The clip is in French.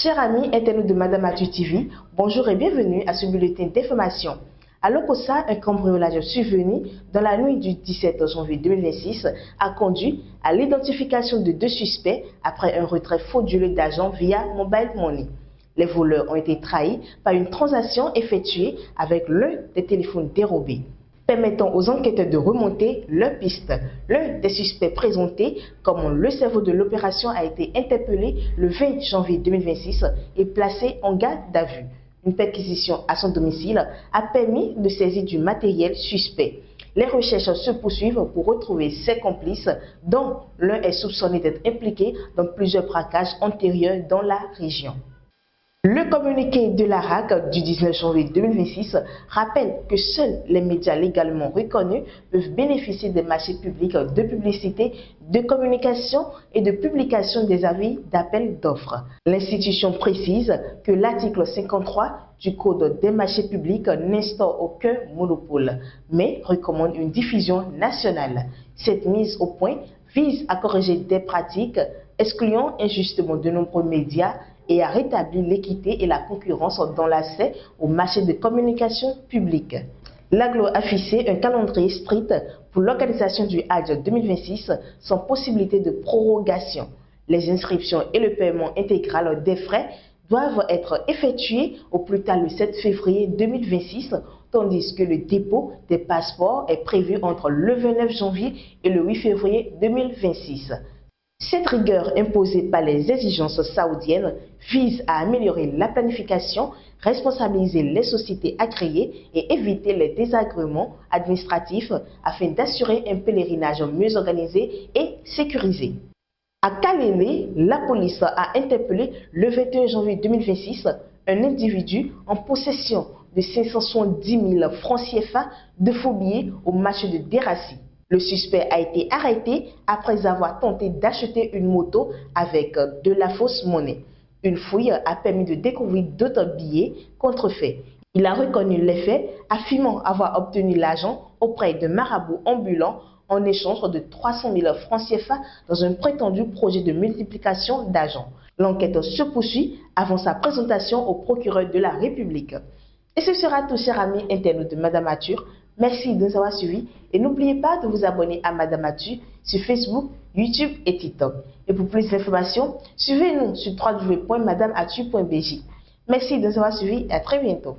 Chers amis internautes de Madame Mathieu TV, bonjour et bienvenue à ce bulletin d'information. À Lokossa, un cambriolage survenu dans la nuit du 17 janvier 2026 a conduit à l'identification de deux suspects après un retrait frauduleux d'argent via Mobile Money. Les voleurs ont été trahis par une transaction effectuée avec l'un des téléphones dérobés, permettant aux enquêteurs de remonter leur piste. L'un des suspects présentés comme le cerveau de l'opération a été interpellé le 20 janvier 2026 et placé en garde à vue. Une perquisition à son domicile a permis de saisir du matériel suspect. Les recherches se poursuivent pour retrouver ses complices, dont l'un est soupçonné d'être impliqué dans plusieurs braquages antérieurs dans la région. Le communiqué de l'ARAC du 19 janvier 2026 rappelle que seuls les médias légalement reconnus peuvent bénéficier des marchés publics de publicité, de communication et de publication des avis d'appel d'offres. L'institution précise que l'article 53 du Code des marchés publics n'instaure aucun monopole, mais recommande une diffusion nationale. Cette mise au point vise à corriger des pratiques excluant injustement de nombreux médias et à rétablir l'équité et la concurrence dans l'accès au marché de communication publique. L'AGLO a fixé un calendrier strict pour l'organisation du Hajj 2026 sans possibilité de prorogation. Les inscriptions et le paiement intégral des frais doivent être effectués au plus tard le 7 février 2026, tandis que le dépôt des passeports est prévu entre le 29 janvier et le 8 février 2026. Cette rigueur imposée par les exigences saoudiennes vise à améliorer la planification, responsabiliser les sociétés agréées et éviter les désagréments administratifs afin d'assurer un pèlerinage mieux organisé et sécurisé. À Kalélé, la police a interpellé le 21 janvier 2026 un individu en possession de 570 000 francs CFA de faux billets au marché de Derassi. Le suspect a été arrêté après avoir tenté d'acheter une moto avec de la fausse monnaie. Une fouille a permis de découvrir d'autres billets contrefaits. Il a reconnu les faits, affirmant avoir obtenu l'argent auprès de marabouts ambulants en échange de 300 000 francs CFA dans un prétendu projet de multiplication d'argent. L'enquête se poursuit avant sa présentation au procureur de la République. Et ce sera tout, chers amis internautes de Madame Mathieu. Merci de nous avoir suivis et n'oubliez pas de vous abonner à Madame Mathieu sur Facebook, YouTube et TikTok. Et pour plus d'informations, suivez-nous sur www.madamemathieu.bj. Merci de nous avoir suivis et à très bientôt.